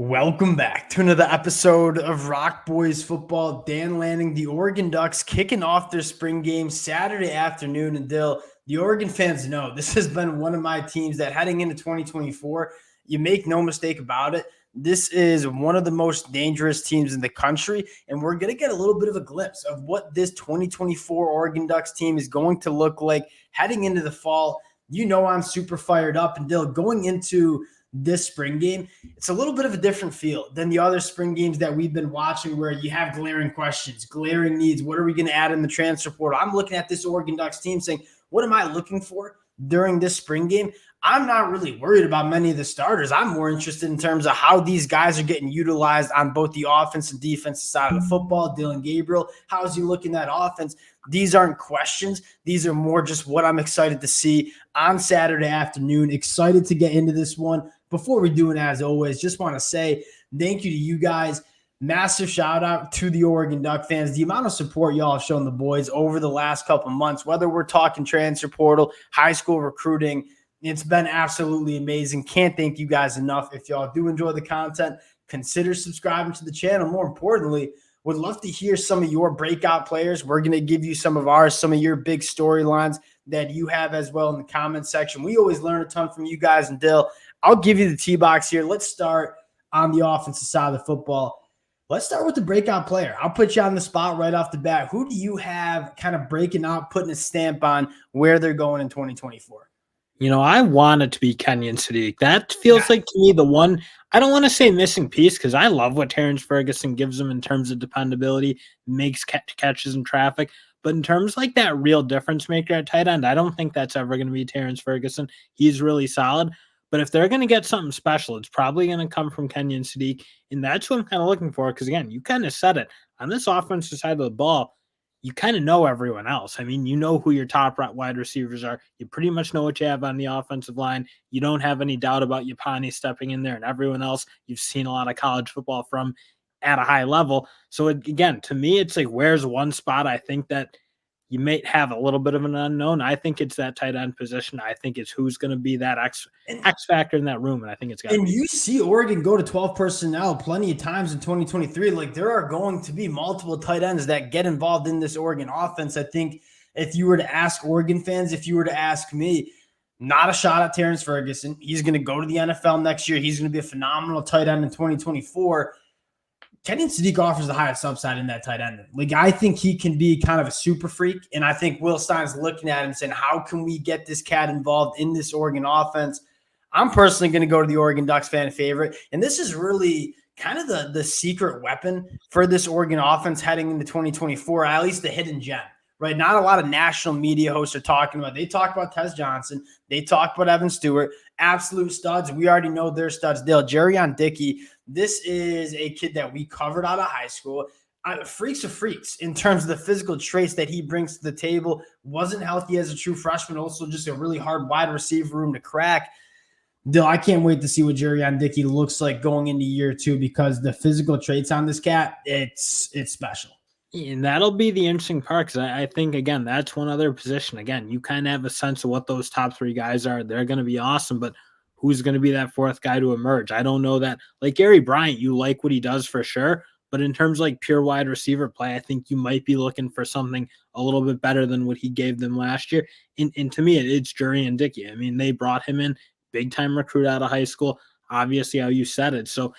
Welcome back to another episode of Rock Boys Football. Dan Lanning, the Oregon Ducks kicking off their spring game Saturday afternoon. And Dill, the Oregon fans know this has been one of my teams that heading into 2024, you make no mistake about it, this is one of the most dangerous teams in the country. And we're going to get a little bit of a glimpse of what this 2024 Oregon Ducks team is going to look like heading into the fall. You know I'm super fired up. And Dill, going into this spring game, it's a little bit of a different feel than the other spring games that we've been watching where you have glaring questions, glaring needs. What are we going to add in the transfer portal? I'm looking at this Oregon Ducks team saying, what am I looking for during this spring game? I'm not really worried about many of the starters. I'm more interested in terms of how these guys are getting utilized on both the offense and defensive side of the football. Dylan Gabriel, how is he looking at offense? These aren't questions. These are more just what I'm excited to see on Saturday afternoon. Excited to get into this one. Before we do it, as always, just want to say thank you to you guys. Massive shout out to the Oregon Duck fans. The amount of support y'all have shown the boys over the last couple months, whether we're talking transfer portal, high school recruiting, it's been absolutely amazing. Can't thank you guys enough. If y'all do enjoy the content, consider subscribing to the channel. More importantly, would love to hear some of your breakout players. We're going to give you some of ours, some of your big storylines that you have as well in the comment section. We always learn a ton from you guys. And Dill, I'll give you the tee box here. Let's start on the offensive side of the football. Let's start with the breakout player. I'll put you on the spot right off the bat. Who do you have kind of breaking out, putting a stamp on where they're going in 2024? I want it to be Kenyon Sadiq. That feels like to me the one, I don't want to say missing piece because I love what Terrence Ferguson gives him in terms of dependability, makes catches in traffic. But in terms like that real difference maker at tight end, I don't think that's ever going to be Terrence Ferguson. He's really solid. But if they're going to get something special, it's probably going to come from Kenyon Sadiq. And that's what I'm kind of looking for because, again, you kind of said it. On this offensive side of the ball, you kind of know everyone else. I mean, you know who your top wide receivers are. You pretty much know what you have on the offensive line. You don't have any doubt about Yapani stepping in there and everyone else you've seen a lot of college football from at a high level. So again, to me, it's like, where's one spot I think that you may have a little bit of an unknown. I think it's that tight end position. I think it's who's going to be that X factor in that room. And I think it's got to be. You see Oregon go to 12 personnel plenty of times in 2023. Like, there are going to be multiple tight ends that get involved in this Oregon offense. I think if you were to ask Oregon fans, if you were to ask me, not a shot at Terrence Ferguson. He's going to go to the NFL next year. He's going to be a phenomenal tight end in 2024. Kenyon Sadiq offers the highest upside in that tight end. Like, I think he can be kind of a super freak, and I think Will Stein's looking at him and saying, how can we get this cat involved in this Oregon offense? I'm personally going to go to the Oregon Ducks fan favorite, and this is really kind of the secret weapon for this Oregon offense heading into 2024, at least the hidden gem, right? Not a lot of national media hosts are talking about. They talk about Tez Johnson. They talk about Evan Stewart. Absolute studs. We already know they're studs. Jerrion Dickey. This is a kid that we covered out of high school. Freaks of freaks in terms of the physical traits that he brings to the table. Wasn't healthy as a true freshman. Also just a really hard wide receiver room to crack. Dill, I can't wait to see what Jerrion Dickey looks like going into year two because the physical traits on this cat, it's special. And that'll be the interesting part because I think, again, that's one other position. Again, you kind of have a sense of what those top three guys are. They're going to be awesome, but who's going to be that fourth guy to emerge? I don't know that. Like Gary Bryant, you like what he does for sure, but in terms of like pure wide receiver play, I think you might be looking for something a little bit better than what he gave them last year. And to me, it's Jerrion Dickey. I mean, they brought him in, big-time recruit out of high school, obviously how you said it. So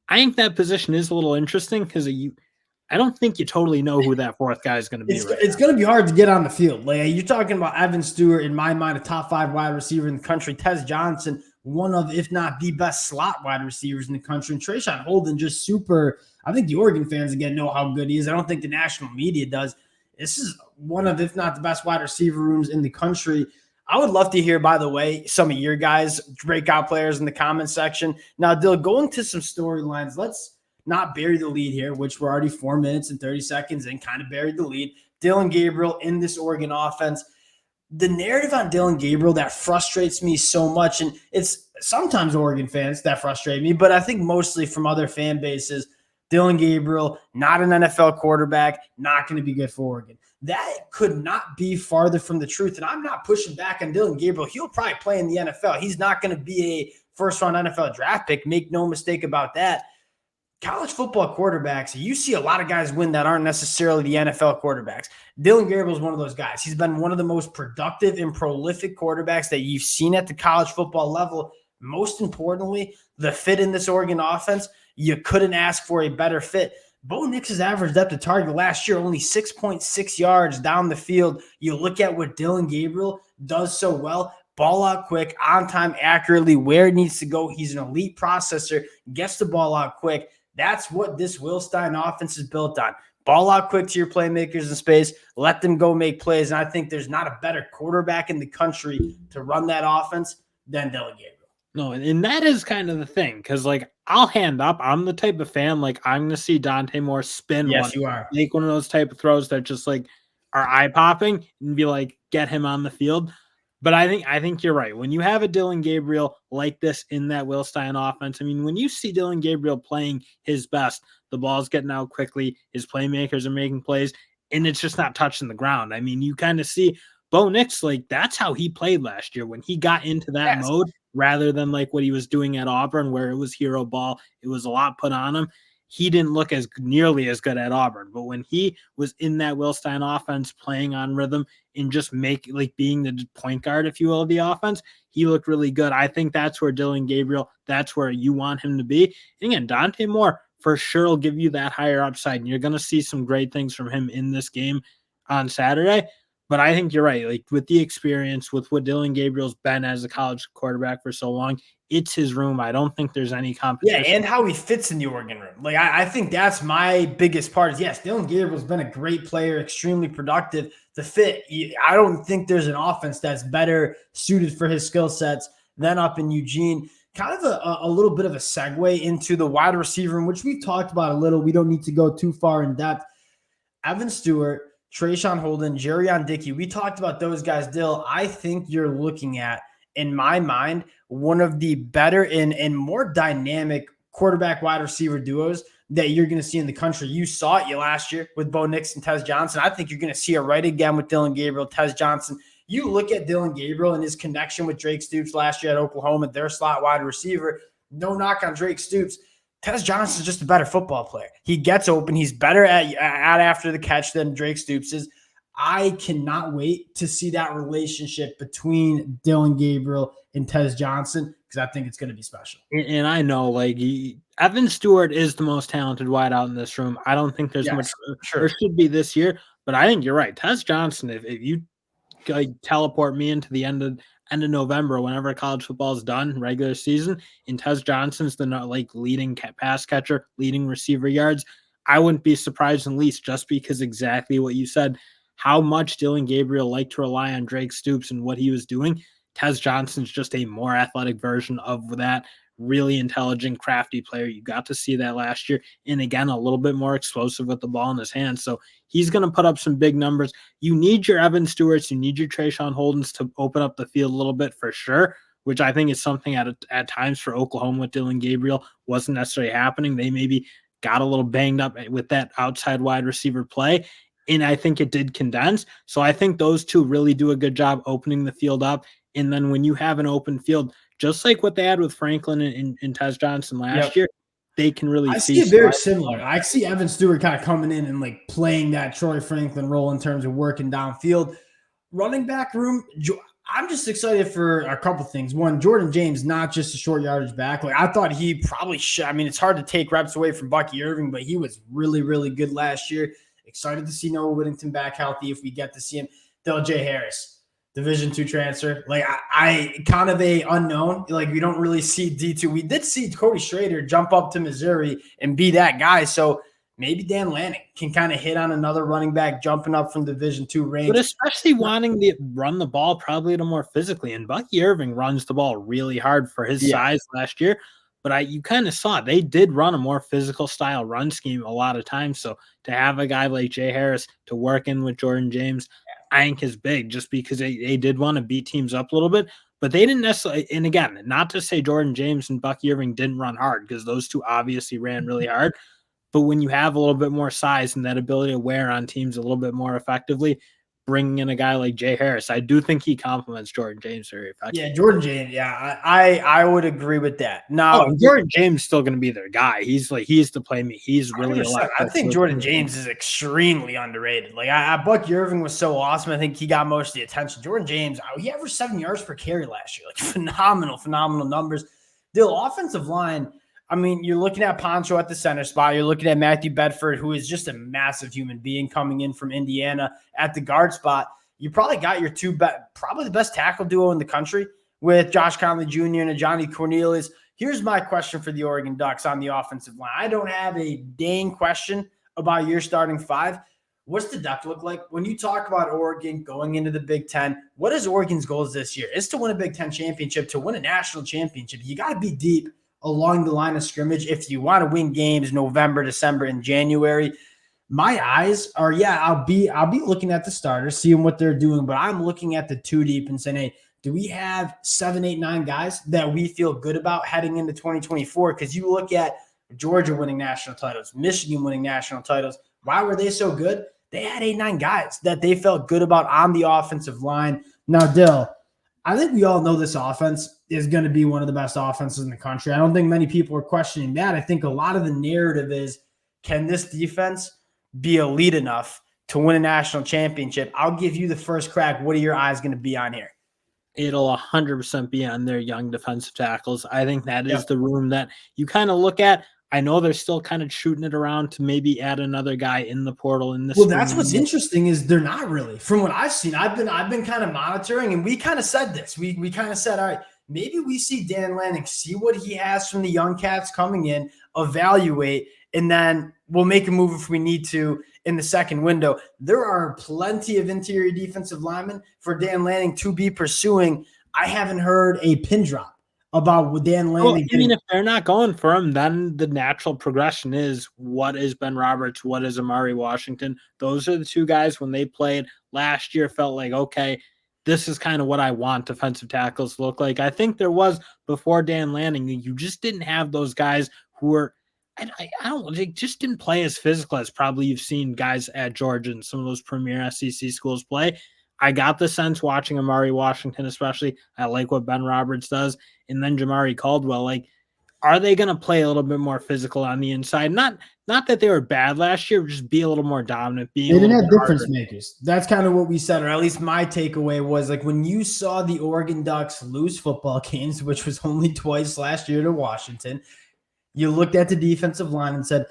I think that position is a little interesting because I don't think you totally know who that fourth guy is going to be. It's going to be hard to get on the field. Like, you're talking about Evan Stewart, in my mind, a top 5 wide receiver in the country. Tez Johnson, one of, if not the best slot wide receivers in the country. And Trayshawn Holden, just super. I think the Oregon fans, again, know how good he is. I don't think the national media does. This is one of, if not the best wide receiver rooms in the country. I would love to hear, by the way, some of your guys, breakout players in the comment section. Now, Dill, going to some storylines, let's not bury the lead here, which we're already 4 minutes and 30 seconds and kind of buried the lead. Dylan Gabriel in this Oregon offense. The narrative on Dylan Gabriel that frustrates me so much, and it's sometimes Oregon fans that frustrate me, but I think mostly from other fan bases, Dylan Gabriel, not an NFL quarterback, not going to be good for Oregon. That could not be farther from the truth, and I'm not pushing back on Dylan Gabriel. He'll probably play in the NFL. He's not going to be a first-round NFL draft pick. Make no mistake about that. college football quarterbacks, you see a lot of guys win that aren't necessarily the NFL quarterbacks. Dylan Gabriel is one of those guys. He's been one of the most productive and prolific quarterbacks that you've seen at the college football level. Most importantly, the fit in this Oregon offense, you couldn't ask for a better fit. Bo Nix's average depth of target last year, only 6.6 yards down the field. You look at what Dylan Gabriel does so well. Ball out quick, on time, accurately, where it needs to go. He's an elite processor, gets the ball out quick. That's what this Will Stein offense is built on. Ball out quick to your playmakers in space. Let them go make plays. And I think there's not a better quarterback in the country to run that offense than Dylan Gabriel. No, and that is kind of the thing, because like I'll hand up. I'm the type of fan, like I'm gonna see Dante Moore spin Yes, one, you are. make one of those type of throws that just like are eye popping and be like, get him on the field. But I think you're right. When you have a Dylan Gabriel like this in that Will Stein offense, I mean, when you see Dylan Gabriel playing his best, the ball's getting out quickly, his playmakers are making plays, and it's just not touching the ground. I mean, you kind of see Bo Nix, like that's how he played last year when he got into that Yes. mode rather than like what he was doing at Auburn, where it was hero ball. It was a lot put on him. He didn't look as nearly as good at Auburn, but when he was in that Will Stein offense, playing on rhythm and just being the point guard, if you will, of the offense, he looked really good. I think that's where Dylan Gabriel, that's where you want him to be. And again, Dante Moore for sure will give you that higher upside, and you're going to see some great things from him in this game on Saturday. But I think you're right. Like with the experience, with what Dylan Gabriel's been as a college quarterback for so long, it's his room. I don't think there's any competition. Yeah, and how he fits in the Oregon room. Like I think that's my biggest part. Is yes, Dylan Gabriel's been a great player, extremely productive. The fit, I don't think there's an offense that's better suited for his skill sets than up in Eugene. Kind of a little bit of a segue into the wide receiver room, which we've talked about a little. We don't need to go too far in depth. Evan Stewart, Trayshawn Holden, Jerion Dickey. We talked about those guys, Dill. I think you're looking at, in my mind, one of the better and more dynamic quarterback wide receiver duos that you're going to see in the country. You saw it last year with Bo Nix and Tez Johnson. I think you're going to see it right again with Dylan Gabriel, Tez Johnson. You look at Dylan Gabriel and his connection with Drake Stoops last year at Oklahoma, their slot wide receiver. No knock on Drake Stoops. Tez Johnson's just a better football player. He gets open. He's better at after the catch than Drake Stoops is. I cannot wait to see that relationship between Dylan Gabriel and Tez Johnson because I think it's going to be special. And I know, like, Evan Stewart is the most talented wideout in this room. I don't think there's much there should be this year, but I think you're right. Tez Johnson, if you like teleport me into the end of November, whenever college football is done, regular season, and Tez Johnson's the leading pass catcher, leading receiver yards, I wouldn't be surprised in least just because exactly what you said, how much Dylan Gabriel liked to rely on Drake Stoops and what he was doing. Tez Johnson's just a more athletic version of that, really intelligent, crafty player. You got to see that last year. And again, a little bit more explosive with the ball in his hands. So he's going to put up some big numbers. You need your Evan Stewarts, you need your Trayshawn Holdens to open up the field a little bit for sure, which I think is something at times for Oklahoma with Dylan Gabriel wasn't necessarily happening. They maybe got a little banged up with that outside wide receiver play. And I think it did condense. So I think those two really do a good job opening the field up. And then when you have an open field, just like what they had with Franklin and Tez Johnson last year, they can really I see it very similar. I see Evan Stewart kind of coming in and like playing that Troy Franklin role in terms of working downfield. Running back room, I'm just excited for a couple things. One, Jordan James, not just a short yardage back. Like I thought he probably should. I mean, it's hard to take reps away from Bucky Irving, but he was really, really good last year. Excited to see Noah Whittington back healthy if we get to see him. Del J. Harris, Division II transfer. Like I kind of a unknown. Like we don't really see D2. We did see Cody Schrader jump up to Missouri and be that guy. So maybe Dan Lanning can kind of hit on another running back jumping up from Division II range. But especially wanting to run the ball probably a little more physically. And Bucky Irving runs the ball really hard for his size last year. But you kind of saw they did run a more physical style run scheme a lot of times. So to have a guy like Jay Harris to work in with Jordan James, I think is big just because they did want to beat teams up a little bit. But they didn't necessarily, and again, not to say Jordan James and Bucky Irving didn't run hard because those two obviously ran really hard. But when you have a little bit more size and that ability to wear on teams a little bit more effectively, bringing in a guy like Jay Harris. I do think he complements Jordan James very effectively. Yeah, Jordan James. Yeah, I would agree with that. Now, Jordan James is still going to be their guy. He's the playmaker. He's really 100%. I think Jordan James is extremely underrated. Like Buck Irving was so awesome. I think he got most of the attention. Jordan James, he averaged 7 yards per carry last year. Like phenomenal numbers. The offensive line, I mean, you're looking at Poncho at the center spot. You're looking at Matthew Bedford, who is just a massive human being coming in from Indiana at the guard spot. You probably got your probably the best tackle duo in the country with Josh Conley Jr. and Johnny Cornelius. Here's my question for the Oregon Ducks on the offensive line. I don't have a dang question about your starting five. What's the depth look like? When you talk about Oregon going into the Big Ten, what is Oregon's goals this year? It's to win a Big Ten championship, to win a national championship. You got to be deep along the line of scrimmage if you want to win games November, December, and January. My eyes are, I'll be looking at the starters, seeing what they're doing, but I'm looking at the two deep and saying, hey, do we have 7, 8, 9 guys that we feel good about heading into 2024? Because you look at Georgia winning national titles, Michigan winning national titles. Why were they so good? They had 8, 9 guys that they felt good about on the offensive line. Now, Dill, I think we all know this offense is going to be one of the best offenses in the country. I don't think many people are questioning that. I think a lot of the narrative is, can this defense be elite enough to win a national championship? I'll give you the first crack. What are your eyes going to be on here? It'll 100% be on their young defensive tackles. I think that is the room that you kind of look at. I know they're still kind of shooting it around to maybe add another guy in the portal in this. Well, that's what's interesting is they're not really. From what I've seen, I've been kind of monitoring, and we kind of said this. We kind of said, all right, maybe we see Dan Lanning, see what he has from the young cats coming in, evaluate, and then we'll make a move if we need to in the second window. There are plenty of interior defensive linemen for Dan Lanning to be pursuing. I haven't heard a pin drop about Dan Lanning. Well, I mean, if they're not going for him, then the natural progression is, what is Ben Roberts? What is Amari Washington? Those are the two guys when they played last year felt like, okay, this is kind of what I want defensive tackles to look like. I think there was, before Dan Lanning, you just didn't have those guys who were, they just didn't play as physical as probably you've seen guys at Georgia and some of those premier SEC schools play. I got the sense watching Amari Washington, especially, I like what Ben Roberts does. And then Jamari Caldwell, like, are they going to play a little bit more physical on the inside? Not that they were bad last year, just be a little more dominant. They didn't have difference makers. That's kind of what we said, or at least my takeaway was, like, when you saw the Oregon Ducks lose football games, which was only twice last year to Washington, you looked at the defensive line and said,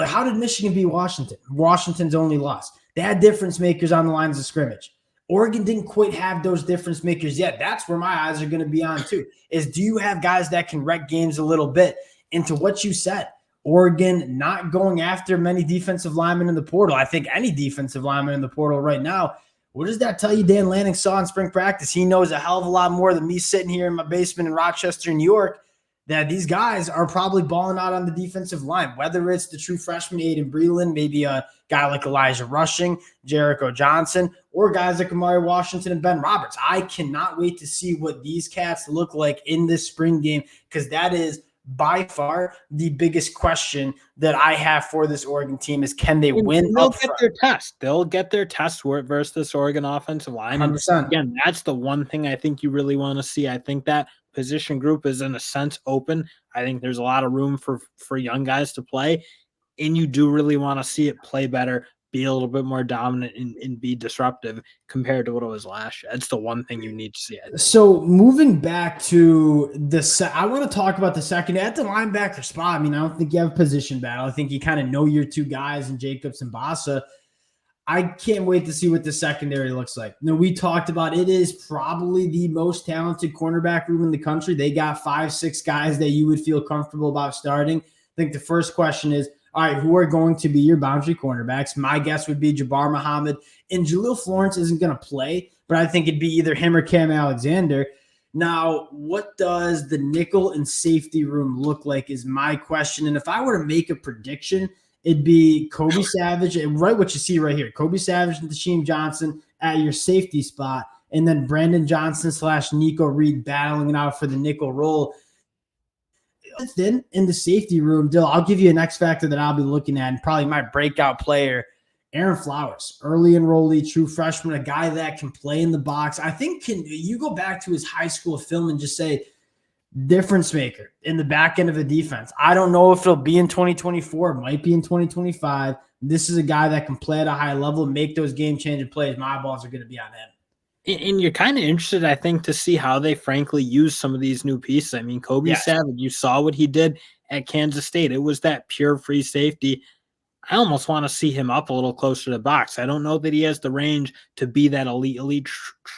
how did Michigan beat Washington? Washington's only loss. They had difference makers on the lines of scrimmage. Oregon didn't quite have those difference makers yet. That's where my eyes are going to be on too, is do you have guys that can wreck games a little bit? Into what you said, Oregon not going after many defensive linemen in the portal. I think any defensive lineman in the portal right now, what does that tell you Dan Lanning saw in spring practice? He knows a hell of a lot more than me sitting here in my basement in Rochester, New York, that these guys are probably balling out on the defensive line, whether it's the true freshman Aiden Breland, maybe a guy like Elijah Rushing, Jericho Johnson, or guys like Amari Washington and Ben Roberts. I cannot wait to see what these cats look like in this spring game, because that is by far the biggest question that I have for this Oregon team is, can they win? They'll get their test. They'll get their test versus this Oregon offensive line. 100%. Again, that's the one thing I think you really want to see. I think that position group is in a sense open. I think there's a lot of room for young guys to play, and you do really want to see it play better, be a little bit more dominant, and be disruptive compared to what it was last year. That's the one thing you need to see. So moving back to I want to talk about the second at the linebacker spot. I mean, I don't think you have a position battle. I think you kind of know your two guys in Jacobs and Bassa. I can't wait to see what the secondary looks like. Now, we talked about it is probably the most talented cornerback room in the country. They got 5, 6 guys that you would feel comfortable about starting. I think the first question is, all right, who are going to be your boundary cornerbacks? My guess would be Jabbar Muhammad. And Jaleel Florence isn't going to play, but I think it'd be either him or Cam Alexander. Now, what does the nickel and safety room look like is my question. And if I were to make a prediction, it'd be Kobe Savage, and right what you see right here, Kobe Savage and Tasheem Johnson at your safety spot, and then Brandon Johnson / Nico Reed battling it out for the nickel role. Then in the safety room, Dill, I'll give you an X factor that I'll be looking at, and probably my breakout player Aaron Flowers, early enrollee, true freshman, a guy that can play in the box. I think can you go back to his high school film and just say difference maker in the back end of the defense. I don't know if it'll be in 2024, it might be in 2025. This is a guy that can play at a high level, make those game-changing plays. My eyeballs are going to be on him. And you're kind of interested, I think, to see how they frankly use some of these new pieces. I mean, Kobe Savage, you saw what he did at Kansas State. It was that pure free safety. I almost want to see him up a little closer to the box. I don't know that he has the range to be that elite,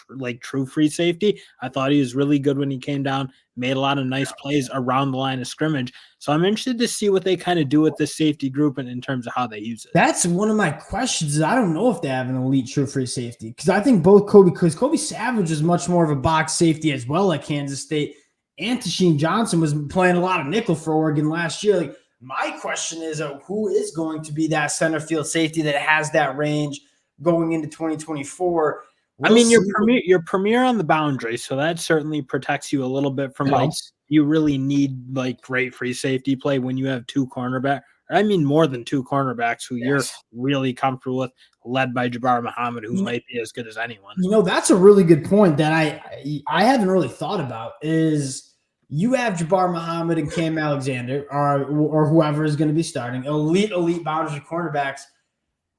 like true free safety. I thought he was really good when he came down, made a lot of nice plays around the line of scrimmage. So I'm interested to see what they kind of do with this safety group and in terms of how they use it. That's one of my questions. I don't know if they have an elite true free safety because I think both because Kobe Savage is much more of a box safety as well at Kansas State. And Tasheen Johnson was playing a lot of nickel for Oregon last year. Like, my question is, who is going to be that center field safety that has that range going into 2024? I mean, you're premier on the boundary, so that certainly protects you a little bit from like you really need like great free safety play when you have two cornerbacks. I mean, more than two cornerbacks who you're really comfortable with, led by Jabbar Muhammad, who might be as good as anyone. That's a really good point that I haven't really thought about is you have Jabbar Muhammad and Cam Alexander or whoever is going to be starting, elite boundary cornerbacks.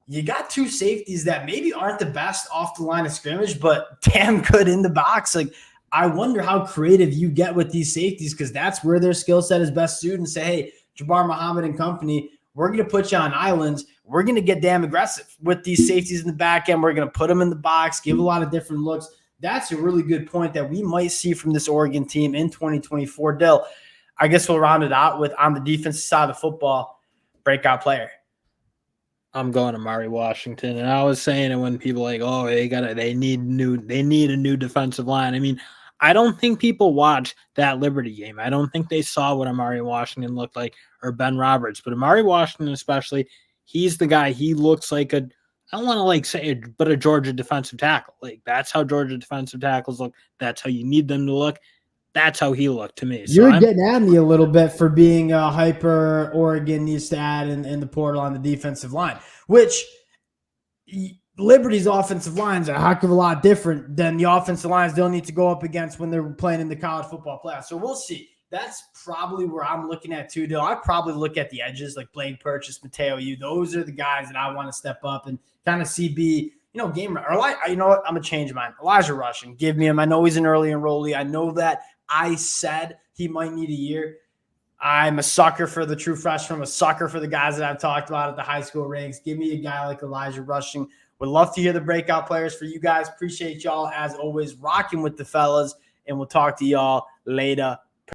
You got two safeties that maybe aren't the best off the line of scrimmage, but damn good in the box. Like, I wonder how creative you get with these safeties because that's where their skill set is best suited and say, hey, Jabbar Muhammad and company, we're going to put you on islands. We're going to get damn aggressive with these safeties in the back end. We're going to put them in the box, give a lot of different looks. That's a really good point that we might see from this Oregon team in 2024. Dill, I guess we'll round it out with on the defensive side of the football, breakout player. I'm going to Amari Washington, and I was saying it when people like, oh, they need a new defensive line. I mean, I don't think people watch that Liberty game. I don't think they saw what Amari Washington looked like or Ben Roberts, but Amari Washington especially, he's the guy. He looks like I don't want to like say it, but a Georgia defensive tackle. Like that's how Georgia defensive tackles look. That's how you need them to look. That's how he looked to me. So you're getting at me a little bit for being a hyper Oregon needs to add in the portal on the defensive line, which Liberty's offensive lines are a heck of a lot different than the offensive lines they'll need to go up against when they're playing in the college football playoffs. So we'll see. That's probably where I'm looking at too, Dill. I'd probably look at the edges like Blake Purchase, Mateo Yu. Those are the guys that I want to step up and kind of see be, game. Or you know what? I'm going to change mine. Elijah Rushing. Give me him. I know he's an early enrollee. I know that I said he might need a year. I'm a sucker for the true freshman. I'm a sucker for the guys that I've talked about at the high school ranks. Give me a guy like Elijah Rushing. Would love to hear the breakout players for you guys. Appreciate y'all, as always, rocking with the fellas, and we'll talk to y'all later.